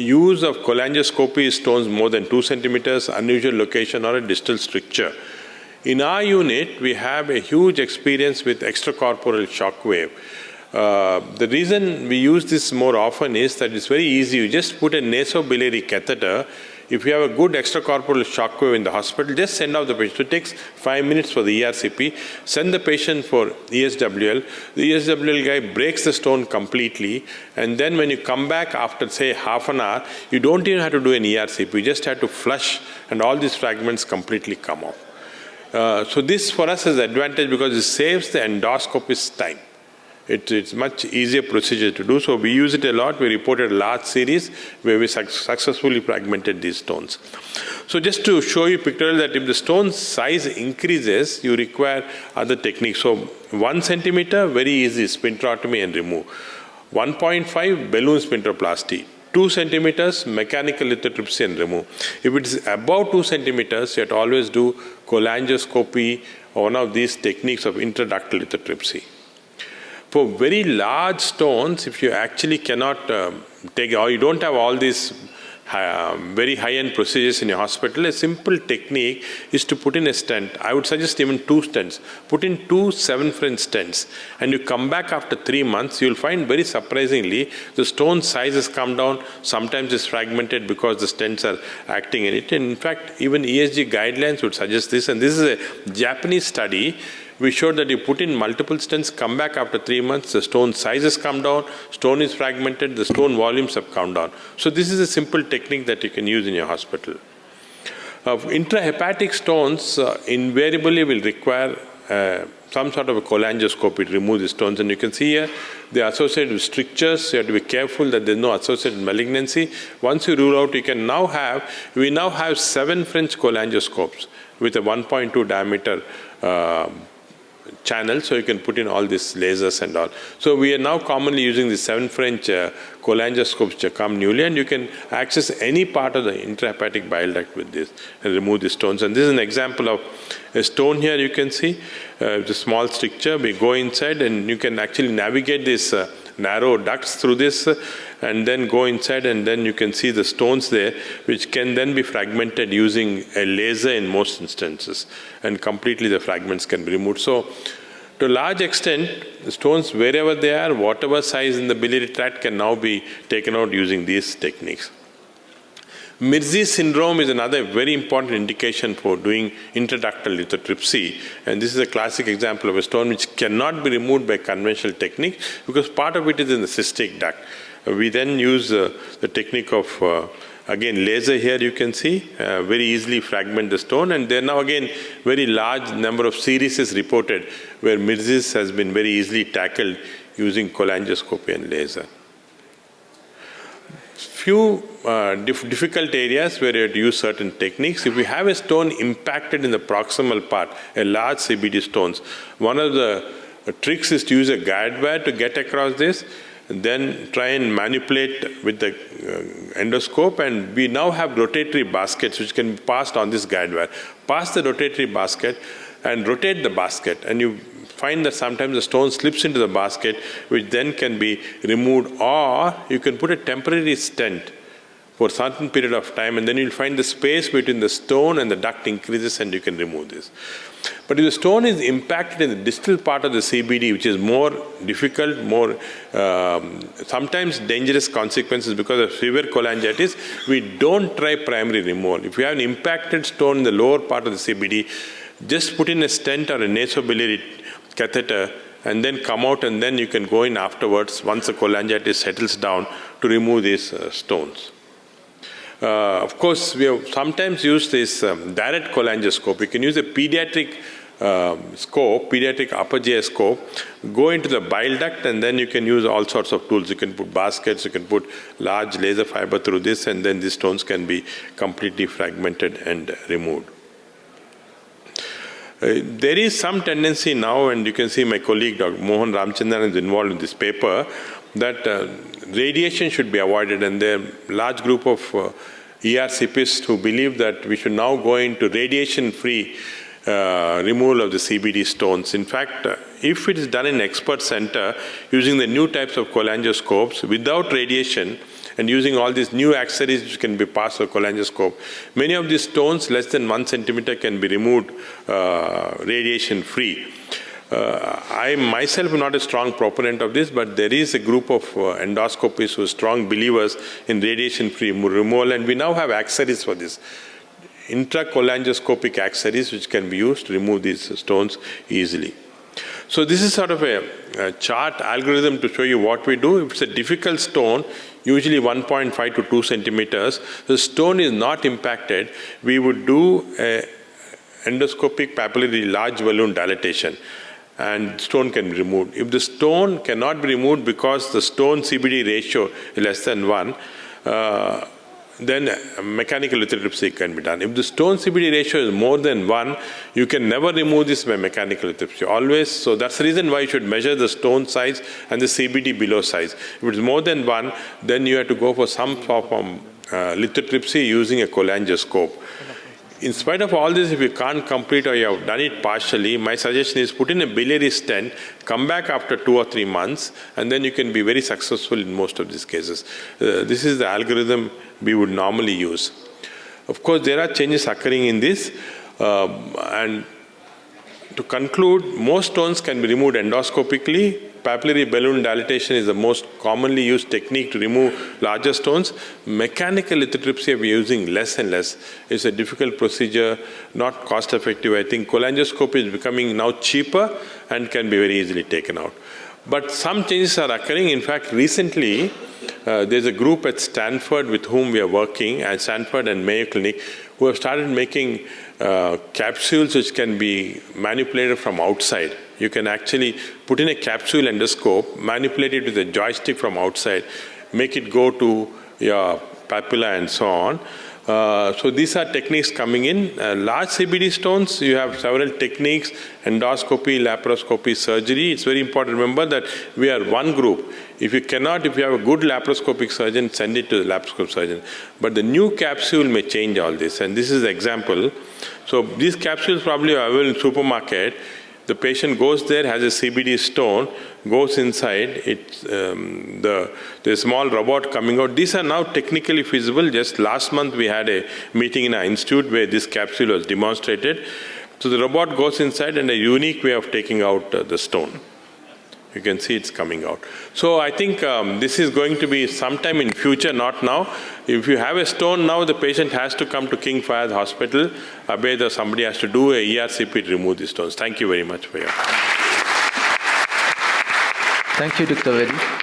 Use of cholangioscopy stones more than 2 centimeters, unusual location or a distal stricture. In our unit, we have a huge experience with extracorporeal shock wave. The reason we use this more often is that it's very easy. You just put a nasobiliary catheter. If you have a good extracorporeal shock wave in the hospital, just send out the patient. So it takes 5 minutes for the ERCP. Send the patient for ESWL. The ESWL guy breaks the stone completely. And then when you come back after, say, half an hour, you don't even have to do an ERCP. You just have to flush, and all these fragments completely come off. So this for us is an advantage because it saves the endoscopist's time. It's much easier procedure to do, so we use it a lot. We reported a large series where we successfully fragmented these stones. So just to show you pictorially that if the stone size increases, you require other techniques. So 1 centimeter, very easy, sphincterotomy and remove. 1.5, balloon sphincteroplasty. 2 centimeters, mechanical lithotripsy and remove. If it is above 2 centimeters, you have to always do cholangioscopy or one of these techniques of intraductal lithotripsy. For very large stones, if you actually cannot take, or you don't have all these very high-end procedures in your hospital, a simple technique is to put in a stent. I would suggest even 2 stents. Put in 2 7-French stents, and you come back after 3 months, you'll find very surprisingly, the stone size has come down. Sometimes it's fragmented because the stents are acting in it. And in fact, even ESG guidelines would suggest this, and this is a Japanese study. We showed that you put in multiple stents, come back after 3 months, the stone sizes come down, stone is fragmented, the stone volumes have come down. So this is a simple technique that you can use in your hospital. Intrahepatic stones invariably will require some sort of a cholangioscopy to remove the stones. And you can see here, they are associated with strictures. You have to be careful that there's no associated malignancy. Once you rule out, we now have 7 French cholangioscopes with a 1.2 diameter channel, so you can put in all these lasers and all. So we are now commonly using the 7 French cholangioscopes which have come newly, and you can access any part of the intrahepatic bile duct with this and remove the stones. And this is an example of a stone here you can see. It's a small stricture. We go inside and you can actually navigate this narrow ducts through this and then go inside, and then you can see the stones there, which can then be fragmented using a laser in most instances, and completely the fragments can be removed. So to a large extent, the stones, wherever they are, whatever size in the biliary tract, can now be taken out using these techniques. Mirzi syndrome is another very important indication for doing intraductal lithotripsy, and this is a classic example of a stone which cannot be removed by conventional technique because part of it is in the cystic duct. We then use the technique of, again, laser here you can see, very easily fragment the stone, and there now again very large number of series is reported where Mirzi's has been very easily tackled using cholangioscopy and laser. Few difficult areas where you have to use certain techniques. If we have a stone impacted in the proximal part, a large CBD stones, one of the tricks is to use a guide wire to get across this, and then try and manipulate with the endoscope, and we now have rotatory baskets which can be passed on this guide wire. Pass the rotatory basket and rotate the basket, and you find that sometimes the stone slips into the basket, which then can be removed, or you can put a temporary stent for a certain period of time, and then you'll find the space between the stone and the duct increases, and you can remove this. But if the stone is impacted in the distal part of the CBD, which is more difficult, more sometimes dangerous consequences because of severe cholangitis, we don't try primary removal. If you have an impacted stone in the lower part of the CBD, just put in a stent or a nasobiliary catheter and then come out, and then you can go in afterwards once the cholangitis settles down to remove these stones. Of course, we have sometimes used this direct cholangioscope. You can use a pediatric scope, pediatric upper GI scope, go into the bile duct, and then you can use all sorts of tools. You can put baskets, you can put large laser fiber through this, and then these stones can be completely fragmented and removed. There is some tendency now, and you can see my colleague Dr. Mohan Ramchandran is involved in this paper, that radiation should be avoided, and there are a large group of ERCPists who believe that we should now go into radiation-free removal of the CBD stones. In fact, if it is done in expert center using the new types of cholangioscopes without radiation, and using all these new accessories which can be passed through cholangioscope. Many of these stones, less than 1 centimeter, can be removed radiation-free. I myself am not a strong proponent of this, but there is a group of endoscopists who are strong believers in radiation-free removal, and we now have accessories for this. Intracholangioscopic accessories which can be used to remove these stones easily. So this is sort of a chart algorithm to show you what we do. If it's a difficult stone, usually 1.5 to 2 centimeters, the stone is not impacted, we would do a endoscopic papillary large balloon dilatation, and stone can be removed. If the stone cannot be removed because the stone CBD ratio is less than 1, then mechanical lithotripsy can be done. If the stone CBD ratio is more than 1, you can never remove this by mechanical lithotripsy. Always, so that's the reason why you should measure the stone size and the CBD below size. If it's more than 1, then you have to go for some form of lithotripsy using a cholangioscope. In spite of all this, if you can't complete or you have done it partially, my suggestion is put in a biliary stent, come back after 2 or 3 months, and then you can be very successful in most of these cases. This is the algorithm we would normally use. Of course, there are changes occurring in this, and to conclude, most stones can be removed endoscopically. Papillary balloon dilatation is the most commonly used technique to remove larger stones. Mechanical lithotripsy we are using less and less. It's a difficult procedure, not cost effective. I think cholangioscopy is becoming now cheaper and can be very easily taken out. But some changes are occurring. In fact, recently, there's a group at Stanford with whom we are working, at Stanford and Mayo Clinic, who have started making capsules which can be manipulated from outside. You can actually put in a capsule endoscope, manipulate it with a joystick from outside, make it go to your papilla and so on. So these are techniques coming in. Large CBD stones, you have several techniques, endoscopy, laparoscopy, surgery. It's very important to remember that we are one group. If you have a good laparoscopic surgeon, send it to the laparoscopic surgeon. But the new capsule may change all this, and this is the example. So these capsules probably are available in supermarket. The patient goes there, has a CBD stone, goes inside, the small robot coming out. These are now technically feasible. Just last month we had a meeting in our institute where this capsule was demonstrated. So the robot goes inside and a unique way of taking out the stone. You can see it's coming out. So I think this is going to be sometime in future, not now. If you have a stone now, the patient has to come to King Fahd Hospital. Abed or somebody has to do a ERCP to remove the stones. Thank you very much for your. Thank you, Dr. Reddy.